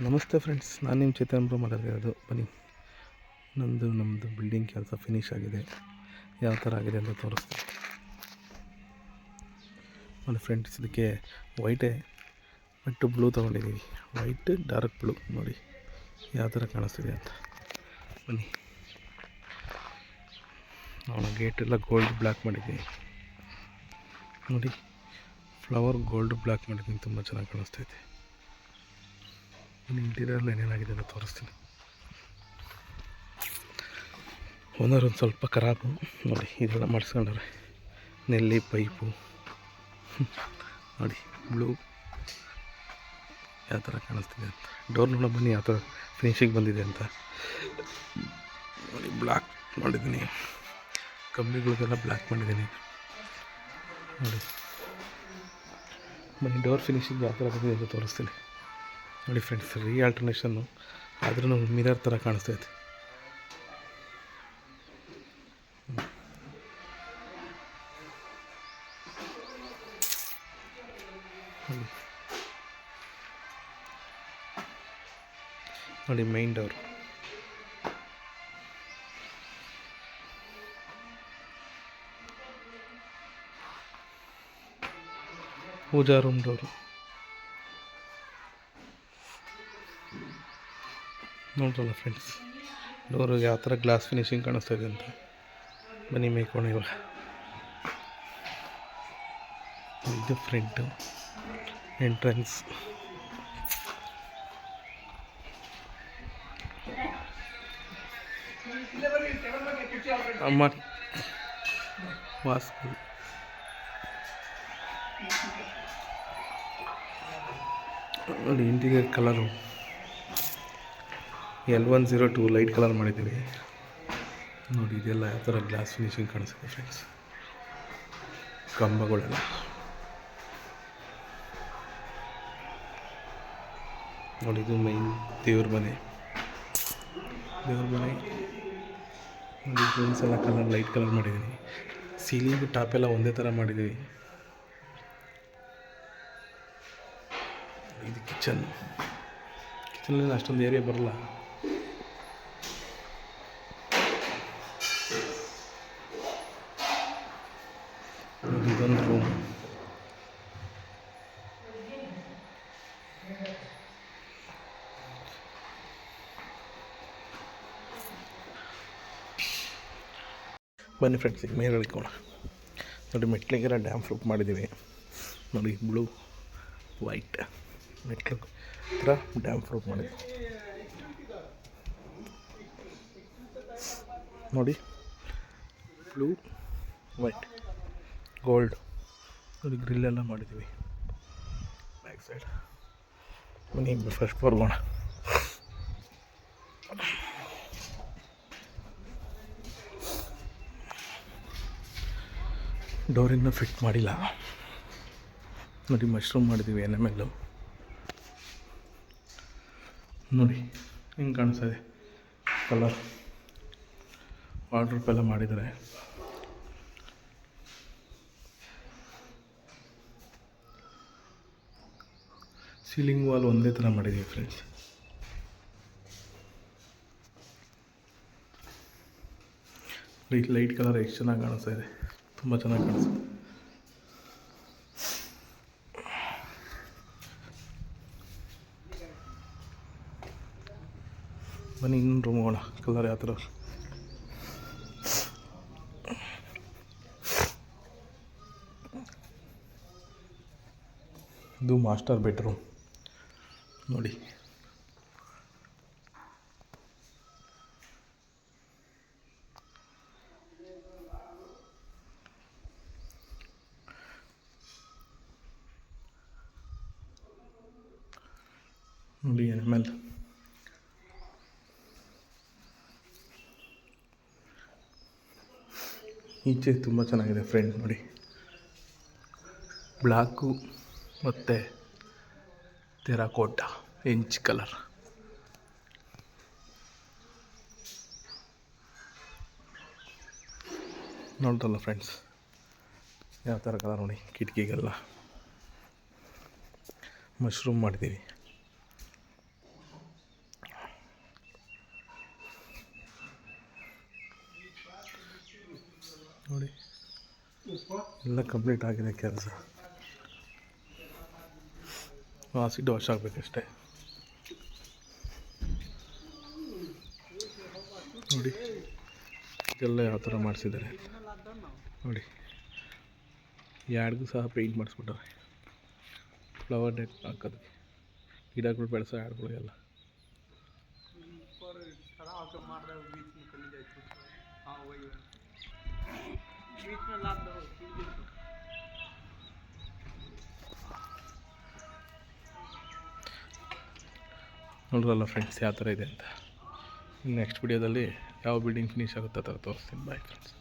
ನಮಸ್ತೆ ಫ್ರೆಂಡ್ಸ್, ನಾನು ನಿಮ್ಮ ಚೇತನ್ ಬ್ರೋ ಮಾತಾಡ್ತಿರೋದು. ಬನ್ನಿ, ನಮ್ಮದು ಬಿಲ್ಡಿಂಗ್ ಕೆಲಸ ಫಿನಿಷ್ ಆಗಿದೆ. ಯಾವ ಥರ ಆಗಿದೆ ಅಂತ ತೋರಿಸ್ತೀನಿ ನೋಡಿ ಫ್ರೆಂಡ್ಸ್. ಇದಕ್ಕೆ ವೈಟೇ ಬಟ್ ಬ್ಲೂ ತೊಗೊಂಡಿದ್ದೀವಿ. ವೈಟ್ ಡಾರ್ಕ್ ಬ್ಲೂ ನೋಡಿ ಯಾವ ಥರ ಕಾಣಿಸ್ತಿದೆ ಅಂತ. ಬನ್ನಿ ನಾವು ಗೇಟೆಲ್ಲ ಗೋಲ್ಡ್ ಬ್ಲ್ಯಾಕ್ ಮಾಡಿದ್ದೀನಿ ನೋಡಿ. ಫ್ಲವರ್ ಗೋಲ್ಡ್ ಬ್ಲ್ಯಾಕ್ ಮಾಡಿದ್ದೀನಿ, ತುಂಬ ಚೆನ್ನಾಗಿ ಕಾಣಿಸ್ತೈತೆ. ಇಂಟೀರಿಯರಲ್ಲಿ ಏನೇನಾಗಿದೆ ಅಂತ ತೋರಿಸ್ತೀನಿ. ಓನರ್ ಒಂದು ಸ್ವಲ್ಪ ಖರಾಬು ನೋಡಿ. ಇದೆಲ್ಲ ಮಾಡಿಸ್ಕೊಂಡ್ರೆ ನೆಲ್ಲಿ ಪೈಪು ನೋಡಿ, ಬ್ಲೂ ಯಾವ ಥರ ಕಾಣಿಸ್ತಿದೆ ಅಂತ. ಡೋರ್ ನೋಡೋ ಬನ್ನಿ ಯಾವ ಥರ ಫಿನಿಶಿಂಗ್ ಬಂದಿದೆ ಅಂತ ನೋಡಿ. ಬ್ಲ್ಯಾಕ್ ಮಾಡಿದ್ದೀನಿ, ಕಂಬಿಗಳಿಗೆಲ್ಲ ಬ್ಲ್ಯಾಕ್ ಮಾಡಿದ್ದೀನಿ ನೋಡಿ. ಬನ್ನಿ, ಡೋರ್ ಫಿನಿಶಿಂಗ್ ಯಾವ ಥರ ಬಂದಿದೆ ಅಂತ ತೋರಿಸ್ತೀನಿ ನೋಡಿ ಫ್ರೆಂಡ್ಸ್. ಆಲ್ಟರ್ನೇಷನ್ನು ಆದ್ರೂ ಮಿರರ್ ಥರ ಕಾಣಿಸ್ತೈತೆ. ನೋಡಿ ಮೈನ್ ಡೋರ್, ಪೂಜಾ ರೂಮ್ ಡೋರು ನೋಡ್ರಲ್ಲ ಫ್ರೆಂಡ್ಸ್. ಡೋರು ಯಾವ ಥರ ಗ್ಲಾಸ್ ಫಿನಿಶಿಂಗ್ ಕಾಣಿಸ್ತಾ ಇದೆ ಅಂತ. ಬನ್ನಿ ಮೇಯ್ಕೋಣ ಇವಾಗ. ಇದು ಫ್ರಂಟು ಎಂಟ್ರೆನ್ಸ್. ಅಮ್ಮ ವಾಸ್ತು ನೋಡಿ. Interior colour L102 light colour ಮಾಡಿದ್ದೀವಿ ನೋಡಿ. ಇದೆಲ್ಲ ಯಾವ ಥರ ಗ್ಲಾಸ್ ಫಿನಿಶಿಂಗ್ ಕಾಣಿಸುತ್ತೆ ಫ್ರೆಂಡ್ಸ್. ಕಂಬಗಳೆಲ್ಲ ನೋಡಿ. ಇದು ಮೈನ್ ದೇವ್ರ ಮನೆ ನೋಡಿ. ರೂಮ್ಸ್ ಎಲ್ಲ ಕಲರ್ ಲೈಟ್ ಕಲರ್ ಮಾಡಿದ್ದೀನಿ. ಸೀಲಿಂಗ್ ಟಾಪ್ ಎಲ್ಲ ಒಂದೇ ಥರ ಮಾಡಿದ್ದೀವಿ. ಇದು ಕಿಚನಲ್ಲಿ ಅಷ್ಟೊಂದು ಏರಿಯಾ ಬರಲ್ಲ. ಇದೊಂದು ರೂಮ್. ಬನ್ನಿ ಫ್ರೆಂಡ್ಸ್, ಈಗ ಮೇಲೆ ಇಳ್ಕೋಣ ನೋಡಿ. ಮೆಟ್ಲಿಗೆಲ್ಲ ಡ್ಯಾಮ್ ಪ್ರೂಫ್ ಮಾಡಿದ್ದೀವಿ ನೋಡಿ. ಬ್ಲೂ ವೈಟ್ ಮೆಟ್ಲು ಹತ್ರ ಡ್ಯಾಮ್ ಪ್ರೂಫ್ ಮಾಡಿದ್ದೀವಿ ನೋಡಿ. ಬ್ಲೂ ವೈಟ್ ಗೋಲ್ಡ್ ನೋಡಿ. ಗ್ರಿಲ್ಲೆಲ್ಲ ಮಾಡಿದ್ದೀವಿ ಬ್ಯಾಕ್ ಸೈಡ್. ಬನ್ನಿ ಫಸ್ಟ್ ಫ್ಲೋರ್ ಹೋಗೋಣ. ಡೋರ್ ಇನ್ನೂ ಫಿಟ್ ಮಾಡಿಲ್ಲ ನೋಡಿ. ಮಶ್ರೂಮ್ ಮಾಡಿದ್ದೀವಿ ಎನೆಮೇಲು ನೋಡಿ. ಹಿಂಗೆ ಕಾಣಿಸ್ತಾ ಇದೆ ಕಲರ್. ವಾರ್ಡ್ರೋಬ್ ಎಲ್ಲ ಮಾಡಿದ್ದಾರೆ. ಸೀಲಿಂಗ್ ವಾಲ್ ಒಂದೇ ಥರ ಮಾಡಿದ್ದೀವಿ ಫ್ರೆಂಡ್ಸ್. ಲೈಟ್ ಕಲರ್ ಎಷ್ಟು ಚೆನ್ನಾಗಿ ಕಾಣಿಸ್ತಾ ಇದೆ, ತುಂಬ ಚೆನ್ನಾಗಿ ಕಾಣಿಸ್ತದೆ. ಬನ್ನಿ ಇನ್ನೊಂದು ರೂಮ್ ಹೋಗೋಣ. ಕಲರ್ ಯಾವ ಥರ. ಇದು ಮಾಸ್ಟರ್ ಬೆಡ್ರೂಮ್ ನೋಡಿ. ನೋಡಿ ಆಮೇಲೆ ಈಚೆ ತುಂಬ ಚೆನ್ನಾಗಿದೆ ಫ್ರೆಂಡ್ ನೋಡಿ. ಬ್ಲ್ಯಾಕು ಮತ್ತು ಟೆರಾಕೋಟಾ ಇಂಚ್ ಕಲರ್ ನೋಡ್ತಲ್ಲ ಫ್ರೆಂಡ್ಸ್. ಯಾವ ಥರ ಕಲರ್ ನೋಡಿ. ಕಿಟಕಿಗೆಲ್ಲ ಮಶ್ರೂಮ್ ಮಾಡಿದ್ದೀವಿ ಎಲ್ಲ ಕಂಪ್ಲೀಟ್ ಆಗಿದೆ ಕೆಲಸ. ಆಸಿಡ್ ವಾಶ್ ಆಗಬೇಕಷ್ಟೆ. ನೋಡಿ ಇದೆಲ್ಲ ಯಾವ ಥರ ಮಾಡಿಸಿದ್ದಾರೆ ನೋಡಿ. ಯಾರಿಗೂ ಸಹ ಪೇಂಟ್ ಮಾಡಿಸ್ಬಿಟ್ಟವ್ರೆ. ಫ್ಲವರ್ ನೆಟ್ ಹಾಕೋದಕ್ಕೆ ಗಿಡಗಳು ಬೆಳೆಸೋ ಯಾರ್ಗಳಿಗೆಲ್ಲ. ನೋಡ್ರಲ್ಲ ಫ್ರೆಂಡ್ಸ್ ಯಾವ ಥರ ಇದೆ ಅಂತ. ನೆಕ್ಸ್ಟ್ ವಿಡಿಯೋದಲ್ಲಿ ಯಾವ ಬಿಲ್ಡಿಂಗ್ ಫಿನಿಷ್ ಆಗುತ್ತೆ ಆ ಥರ ತೋರಿಸ್ತೀನಿ. Bye friends.